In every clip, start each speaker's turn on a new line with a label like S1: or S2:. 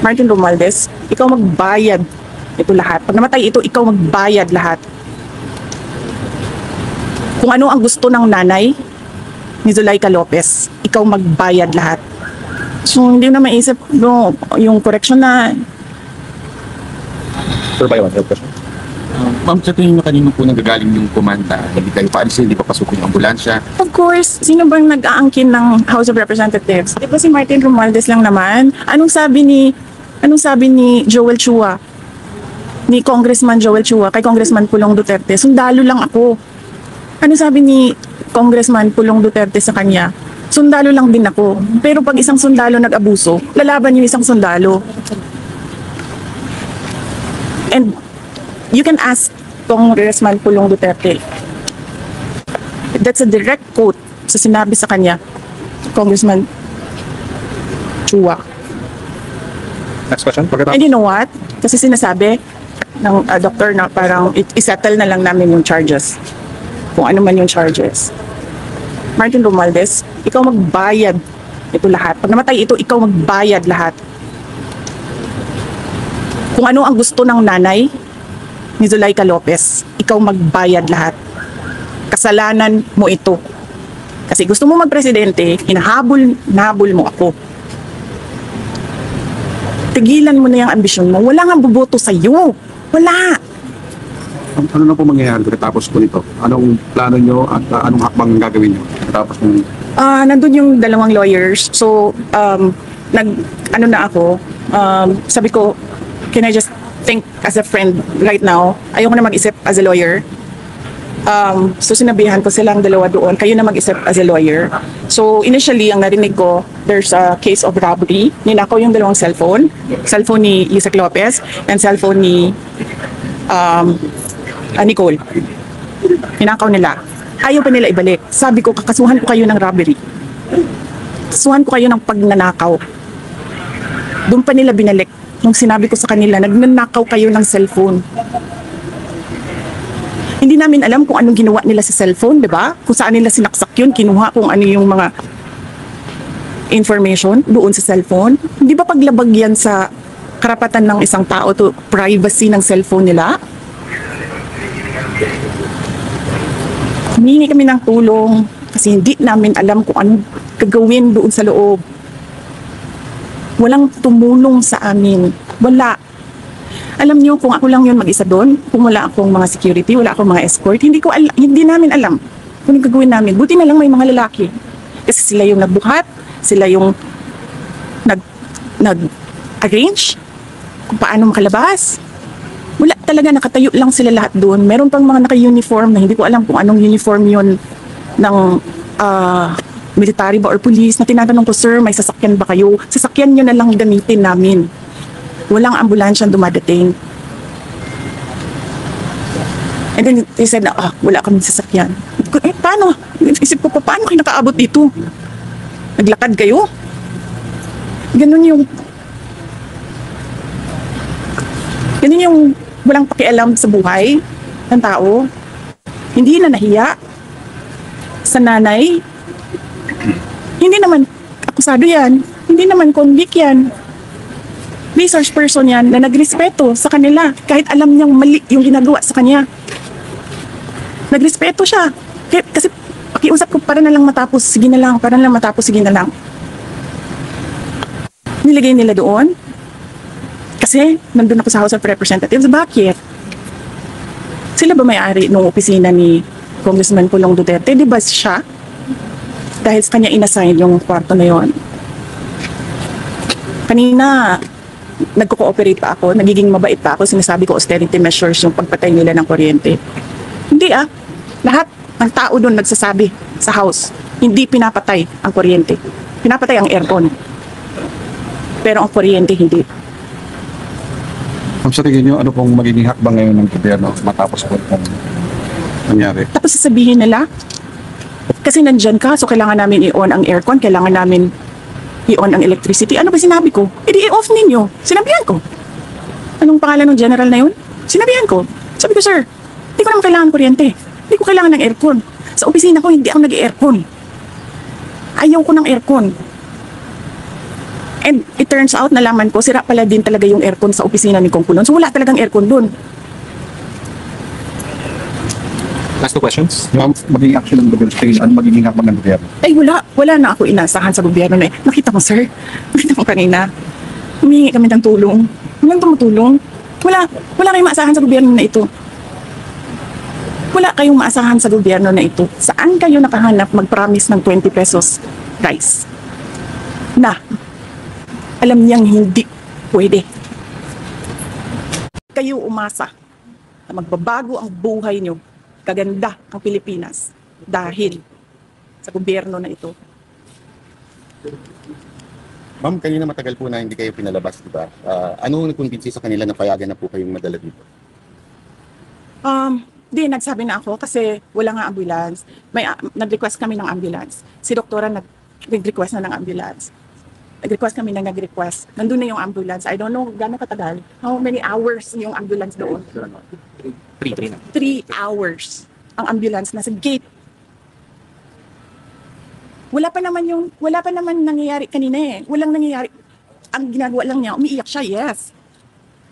S1: Martin Romualdez, ikaw magbayad ito lahat. Pag namatay ito, ikaw magbayad lahat. Kung ano ang gusto ng nanay ni Zuleika Lopez, ikaw magbayad lahat. So, hindi na maisip yung correction na.
S2: Sir, ba yung question? Ma'am, sa tingin nyo kanino po nanggagaling yung komanda? Hindi kayo paalisin, hindi papasukin yung ambulansya?
S1: Of course, sino bang nag-aangkin ng House of Representatives? Di ba si Martin Romualdez lang naman? Anong sabi ni Joel Chua? Ni Congressman Joel Chua kay Congressman Pulong Duterte? Sundalo lang ako. Ano sabi ni Congressman Pulong Duterte sa kanya? Sundalo lang din ako. Pero pag isang sundalo nag-abuso, lalaban yung isang sundalo. And you can ask Congressman Pulong Duterte. That's a direct quote sa sinabi sa kanya, Congressman Chua.
S2: Next question.
S1: And you know what? Kasi sinasabi ng doktor na parang isettle na lang namin yung charges. Kung ano man yung charges. Martin Romualdez, ikaw magbayad ito lahat. Pag namatay ito, ikaw magbayad lahat. Kung ano ang gusto ng nanay ni Zuleika Lopez, ikaw magbayad lahat. Kasalanan mo ito. Kasi gusto mo magpresidente, hinahabol mo ako. Tigilan mo na yung ambisyon mo. Wala nga boboto sa'yo. Wala.
S3: Ano na po mangyayari pagkatapos po nito? Anong plano nyo at anong hakbang gagawin nyo pagkatapos ng...
S1: Nandun yung dalawang lawyers. So, ano na ako, sabi ko, can I just think as a friend right now? Ayoko na mag-isip as a lawyer. So sinabihan ko silang dalawa doon, kayo na mag-isip as a lawyer. So initially, ang narinig ko, there's a case of robbery. Ninakaw yung dalawang cellphone. Cellphone ni Yusek Lopez and cellphone ni Nicole. Ninakaw nila. Ayaw pa nila ibalik. Sabi ko, kakasuhan ko kayo ng robbery. Kakasuhan ko kayo ng pagnanakaw. Doon pa nila binalik. Nung sinabi ko sa kanila, nagnanakaw kayo ng cellphone. Hindi namin alam kung anong ginawa nila sa cellphone, di ba? Kung saan nila sinaksak yun, kinuha kung ano yung mga information doon sa cellphone. Hindi ba paglabag yan sa karapatan ng isang tao to privacy ng cellphone nila? Humingi kami ng tulong kasi hindi namin alam kung anong gagawin doon sa loob. Walang tumulong sa amin. Wala. Alam niyo, kung ako lang yun mag-isa doon, kung wala akong mga security, wala akong mga escort, hindi namin alam kung anong gagawin namin. Buti na lang may mga lalaki. Kasi sila yung nagbuhat, sila yung nag-arrange kung paano makalabas. Wala talaga, nakatayo lang sila lahat doon. Meron pang mga naka-uniform na hindi ko alam kung anong uniform yun ng military ba or police, na tinatanong ko, sir, may sasakyan ba kayo? Sasakyan nyo na lang gamitin namin. Walang ambulansyang dumadating. And then they said na, wala kami sasakyan. Paano? Isip ko pa, paano kayo nakaabot dito? Naglakad kayo? Ganun yung walang pakialam sa buhay ng tao. Hindi na nahiya sa nanay. Hindi naman akusado yan. Hindi naman convict yan. Resource person yan na nagrespeto sa kanila kahit alam niyang mali yung ginagawa sa kanya. Nagrespeto siya. Kasi pakiusap ko, para na lang matapos, sige na lang, para na lang matapos, sige na lang. Nilagay nila doon. Kasi nandun ako sa House of Representatives. Bakit? Sila ba may-ari nung opisina ni Congressman Pulong Duterte? Di ba siya? Dahil sa kanya inassign yung kwarto na yon. Kanina, nagko-cooperate pa ako, nagiging mabait pa ako, sinasabi ko austerity measures yung pagpatay nila ng kuryente. Hindi lahat ng tao doon nagsasabi sa house, hindi pinapatay ang kuryente. Pinapatay ang aircon. Pero ang kuryente hindi.
S3: Sa tingin nyo, ano pong magiging hakbang ngayon ng gobyerno matapos po itong nangyari?
S1: Tapos sasabihin nila, kasi nandyan ka, so kailangan namin i-on ang aircon, kailangan namin i-on ang electricity. Ano ba sinabi ko? I-off ninyo. Sinabihan ko. Anong pangalan ng general na yun? Sinabihan ko. Sabi ko, sir, hindi ko naman kailangan kuryente. Hindi ko kailangan ng aircon. Sa opisina ko, hindi ako nag-aircon. Ayaw ko ng aircon. And it turns out, nalaman ko, sira pala din talaga yung aircon sa opisina ni Kong Kulon. So wala talagang aircon dun.
S4: Last two questions.
S3: Ma'am, magiging action ng gobyerno stage, ano magiging hakbang ng gobyerno?
S1: Ay wala na ako inasahan sa gobyerno na nakita mo sir, nakita mo kanina, humingi kami ng tulong, walang tumutulong, wala kayong maasahan sa gobyerno na ito. Wala kayong maasahan sa gobyerno na ito. Saan kayo nakahanap mag-promise ng 20 pesos rice? Na, alam niyang hindi pwede. Kayo umasa na magbabago ang buhay niyo, gaganda ang Pilipinas dahil sa gobyerno na ito.
S2: Ma'am, kanina matagal po na hindi kayo pinalabas, di ba? Ano nagkumbinsi sa kanila na payagan na po kayong madala dito?
S1: Di, nagsabi na ako kasi wala nga ambulance. Nag-request kami ng ambulance. Si doktora nag-request na ng ambulance. Nag-request kami na nag-request. Nandun na yung ambulance. I don't know gano'ng katagal. How many hours yung ambulance doon?
S4: 3 na.
S1: 3 hours ang ambulance nasa gate. Wala pa naman nangyayari kanina eh. Walang nangyayari. Ang ginagawa lang niya, umiiyak siya, yes.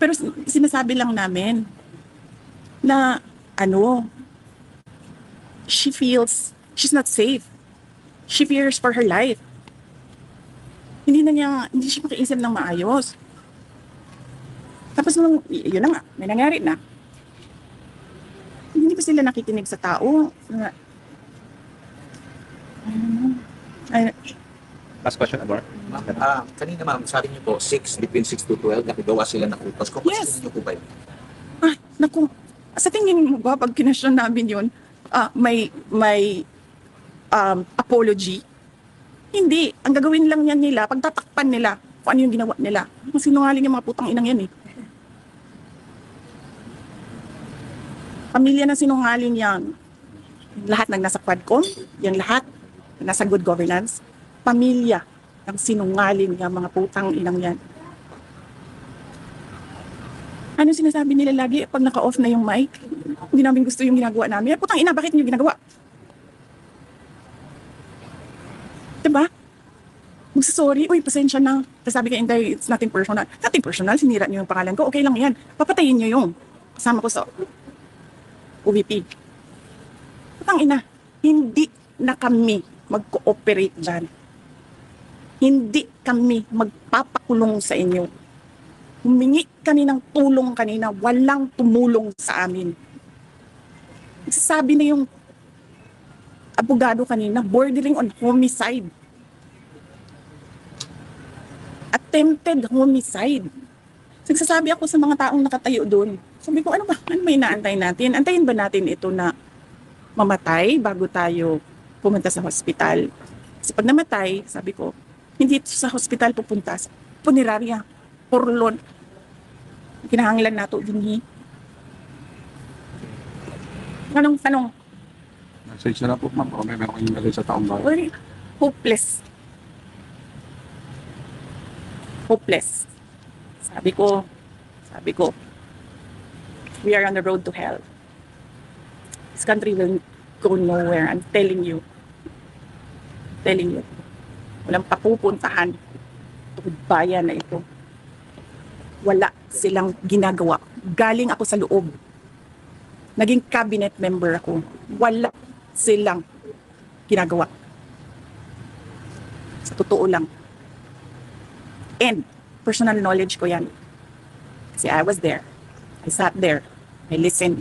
S1: Pero sinasabi lang namin na she's not safe. She fears for her life. Hindi siya makiisip ng maayos. Tapos yun na nga, may nangyari na. Hindi pa sila nakikinig sa tao.
S4: Last question, Amor.
S5: Kanina ma'am, sabi niyo po, between 6 to 12, nakagawa sila ng utos. Kung
S1: Yes.
S5: niyo po ba yun?
S1: Naku, sa tingin mo ba, pag kinasyon namin yun, may apology? Hindi. Ang gagawin lang yan nila, pagtatakpan nila kung ano yung ginawa nila. Sinungaling yung mga putang inang yan eh. Pamilya na sinungaling yan. Lahat ng nasa Quadcom, yung lahat nasa good governance, pamilya ng sinungaling yung mga putang inang yan. Ano sinasabi nila lagi pag naka-off na yung mic? Hindi namin gusto yung ginagawa namin. Putang ina, bakit niyo ginagawa? Diba? Magsasorry, uy, pasensya na. Tapos sabi kay Inday, it's nothing personal. Nothing personal, sinira niyo yung pangalan ko. Okay lang yan. Papatayin niyo yung kasama ko sa OVP. Putang ina, hindi na kami mag-cooperate dyan. Hindi kami magpapakulong sa inyo. Humingi kami ng tulong kanina, walang tumulong sa amin. Nagsasabi na yung abogado kanina, bordering on homicide. Attempted homicide. Nagsasabi ako sa mga taong nakatayo doon. Sabi ko, ano ba inaantay natin? Antayin ba natin ito na mamatay bago tayo pumunta sa hospital? Kasi pag namatay, sabi ko, hindi ito sa hospital pupunta, sa punerarya, Porlon. Kinahanglan nato din Anong tanong?
S3: Message na po, ma'am. O may meron kayong message sa taong bayan.
S1: Well, hopeless. Hopeless. Sabi ko, we are on the road to hell. This country will go nowhere. I'm telling you. Telling you. Walang papupuntahan itong bayan na ito. Wala silang ginagawa. Galing ako sa loob. Naging cabinet member ako. Wala silang ginagawa. Sa totoo lang. And personal knowledge ko yan. Kasi I was there. I sat there. I listened.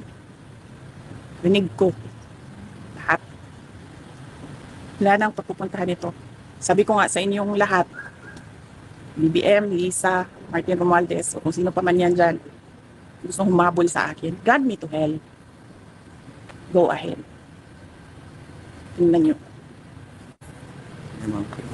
S1: Rinig ko. Lahat. Wala nang papupuntahan ito. Sabi ko nga sa inyong lahat, BBM, Lisa, Martin Romualdez, o kung sino pa man yan dyan, gusto humabol sa akin, drag me to hell. Go ahead. Tingnan nyo.
S3: Okay, ma'am.